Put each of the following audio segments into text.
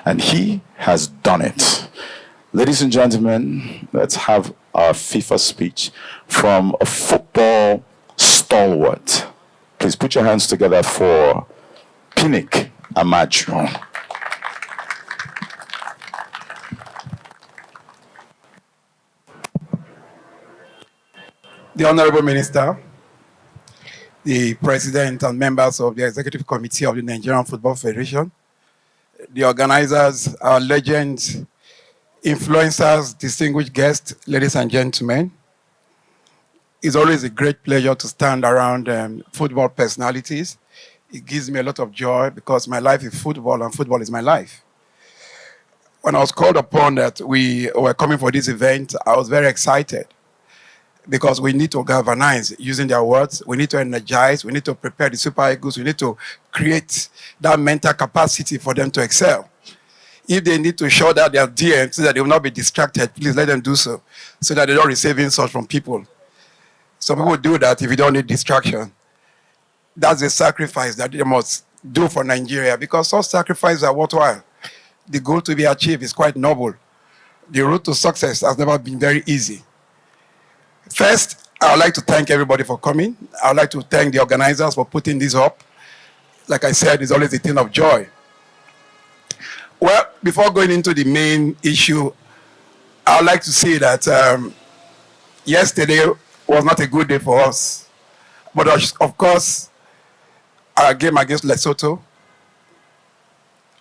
and he has done it. Ladies and gentlemen, let's have our FIFA speech from a football stalwart. Please put your hands together for Pinnick Amaju. The Honorable Minister, the President and members of the Executive Committee of the Nigerian Football Federation, the organizers, our legends, influencers, distinguished guests, ladies and gentlemen, it's always a great pleasure to stand around football personalities. It gives me a lot of joy because my life is football and football is my life. When I was called upon that we were coming for this event, I was very excited because we need to galvanize, using their words, we need to energize, we need to prepare the Super Eagles, we need to create that mental capacity for them to excel. If they need to show that they are dear so that they will not be distracted, please let them do so that they don't receive insults from people. Some people do that if you don't need distraction. That's a sacrifice that they must do for Nigeria because such sacrifices are worthwhile. The goal to be achieved is quite noble. The road to success has never been very easy. First, I would like to thank everybody for coming. I would like to thank the organizers for putting this up. Like I said, it's always a thing of joy. Well, before going into the main issue, I would like to say that yesterday was not a good day for us. But of course, our game against Lesotho,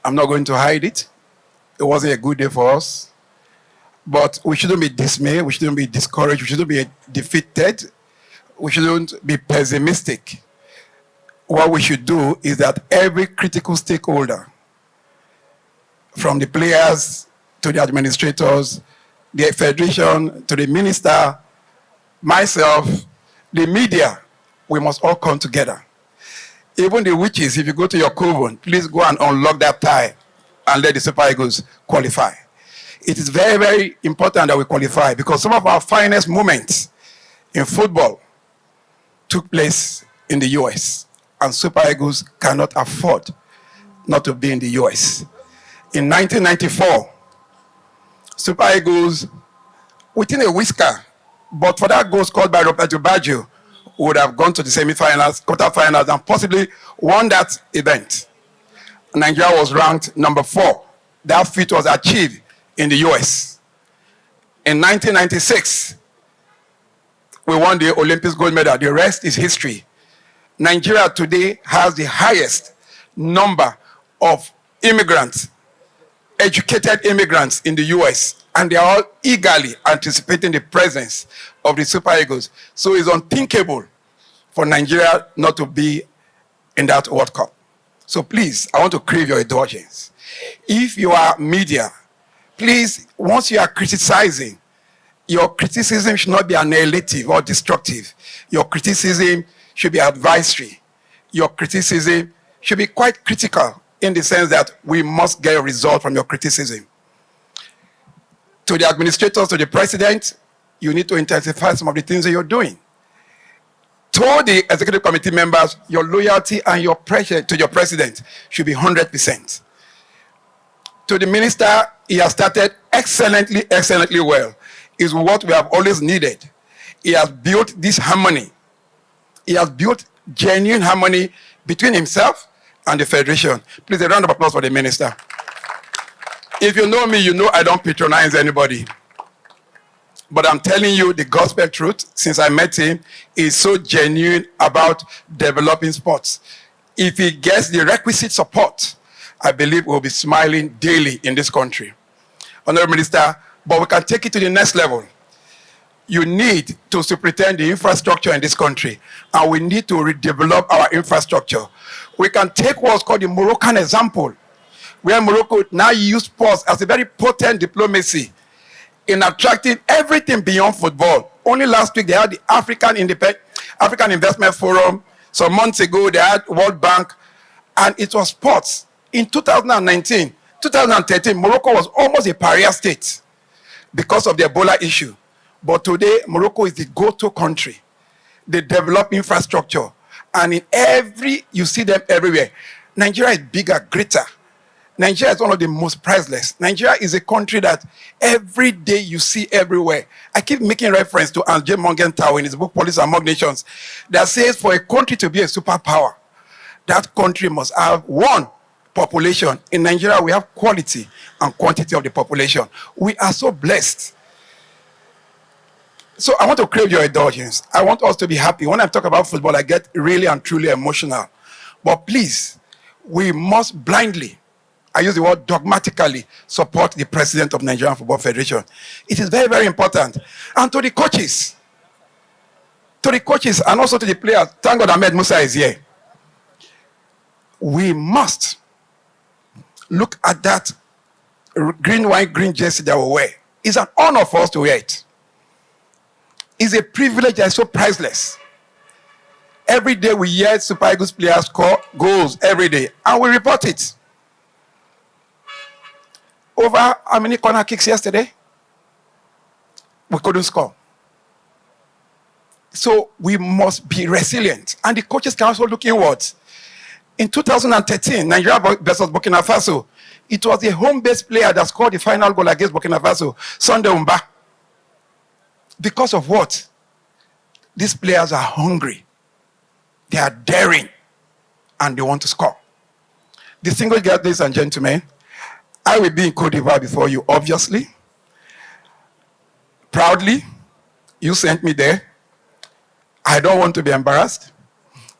I'm not going to hide it. It wasn't a good day for us. But we shouldn't be dismayed, we shouldn't be discouraged, we shouldn't be defeated, we shouldn't be pessimistic. What we should do is that every critical stakeholder, from the players to the administrators, the federation to the minister, myself, the media, we must all come together. Even the witches, if you go to your coven, please go and unlock that tie and let the Super Eagles qualify. It is very, very important that we qualify because some of our finest moments in football took place in the US, and Super Eagles cannot afford not to be in the US. In 1994, Super Eagles, within a whisker, but for that goal scored by Roberto Baggio, would have gone to the semi-finals, quarter-finals, and possibly won that event. Nigeria was ranked number 4. That feat was achieved in the US. In 1996, we won the Olympics gold medal. The rest is history. Nigeria today has the highest number of immigrants, educated immigrants in the US, and they are all eagerly anticipating the presence of the Super Eagles. So it's unthinkable for Nigeria not to be in that World Cup. So please, I want to crave your indulgence. If you are media, please, once you are criticizing, your criticism should not be annihilative or destructive. Your criticism should be advisory. Your criticism should be quite critical in the sense that we must get a result from your criticism. To the administrators, to the president, you need to intensify some of the things that you're doing. To the executive committee members, your loyalty and your pressure to your president should be 100%. To the minister, he has started excellently, excellently well. It's what we have always needed. He has built this harmony. He has built genuine harmony between himself and the federation. Please, a round of applause for the minister. If you know me, you know I don't patronize anybody. But I'm telling you the gospel truth. Since I met him, he's so genuine about developing sports. If he gets the requisite support, I believe we'll be smiling daily in this country. Honorable Minister, but we can take it to the next level. You need to superintend the infrastructure in this country, and we need to redevelop our infrastructure. We can take what's called the Moroccan example, where Morocco now use sports as a very potent diplomacy in attracting everything beyond football. Only last week they had the African Investment Forum. Some months ago they had World Bank, and it was sports. In 2019, 2013, Morocco was almost a pariah state because of the Ebola issue. But today, Morocco is the go-to country. They develop infrastructure. And you see them everywhere. Nigeria is bigger, greater. Nigeria is one of the most priceless. Nigeria is a country that every day you see everywhere. I keep making reference to J. Morgenthau in his book, Police Among Nations, that says for a country to be a superpower, that country must have one population. In Nigeria, we have quality and quantity of the population. We are so blessed. So I want to crave your indulgence. I want us to be happy. When I talk about football, I get really and truly emotional. But please, we must blindly, I use the word dogmatically, support the president of Nigerian Football Federation. It is very, very important. And to the coaches and also to the players, thank God Ahmed Musa is here. We must look at that green, white, green jersey that we wear. It's an honor for us to wear it. It's a privilege that is so priceless. Every day we hear Super Eagles players score goals every day, and we report it. Over how many corner kicks yesterday? We couldn't score. So we must be resilient. And the coaches can also look inwards. In 2013, Nigeria versus Burkina Faso, it was a home-based player that scored the final goal against Burkina Faso, Sunday Umba. Because of what? These players are hungry. They are daring. And they want to score. Distinguished guests, ladies and gentlemen, I will be in Cote d'Ivoire before you, obviously. Proudly, you sent me there. I don't want to be embarrassed.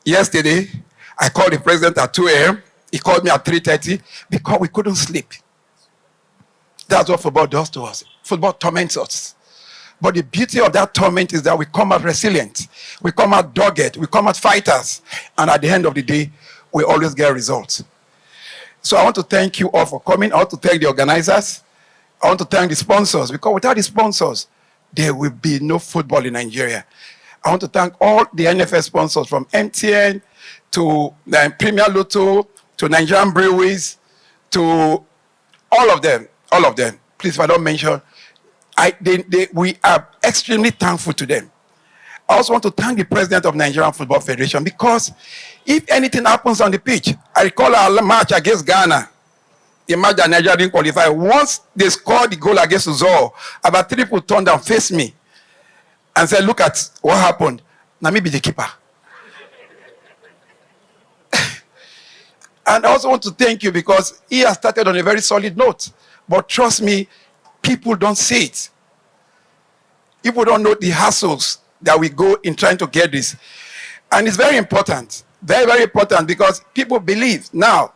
Yesterday, I called the president at 2 a.m. He called me at 3:30 because we couldn't sleep. That's what football does to us. Football torments us. But the beauty of that torment is that we come out resilient. We come out dogged. We come out fighters. And at the end of the day, we always get results. So I want to thank you all for coming. I want to thank the organizers. I want to thank the sponsors, because without the sponsors, there will be no football in Nigeria. I want to thank all the NFS sponsors, from MTN to Premier Lotto to Nigerian Breweries to all of them. Please, if I don't mention, we are extremely thankful to them. I also want to thank the president of Nigerian Football Federation, because if anything happens on the pitch, I recall our match against Ghana, the match that Nigeria didn't qualify. Once they scored the goal against Uzor, about 3 people turned and faced me and said, look at what happened. Now me be the keeper. And I also want to thank you, because he has started on a very solid note. But trust me, people don't see it. People don't know the hassles that we go in trying to get this. And it's very important, very, very important, because people believe now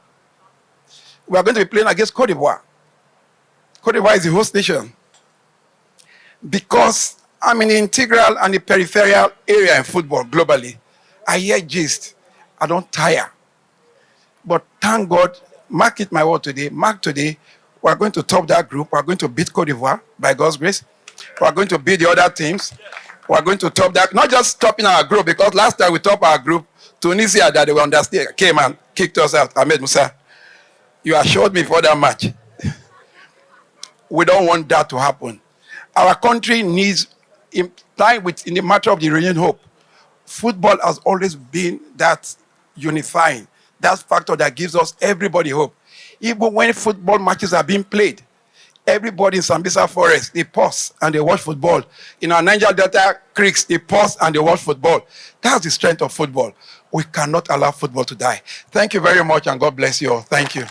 we are going to be playing against Cote d'Ivoire. Cote d'Ivoire is the host nation. Because I'm in the integral and the peripheral area in football globally, I hear gist. I don't tire. But thank God, mark it my word today, mark today, we are going to top that group. We are going to beat Cote d'Ivoire by God's grace. We are going to beat the other teams. We are going to top that, not just topping our group, because last time we topped our group, Tunisia, that they were understand, came and kicked us out. Ahmed Musa, you assured me for that match. We don't want that to happen. Our country needs, in the matter of the renewed hope, football has always been that unifying, that factor that gives us everybody hope. Even when football matches are being played, everybody in Sambisa Forest, they pause and they watch football. In our Niger Delta creeks, they pause and they watch football. That's the strength of football. We cannot allow football to die. Thank you very much, and God bless you all. Thank you.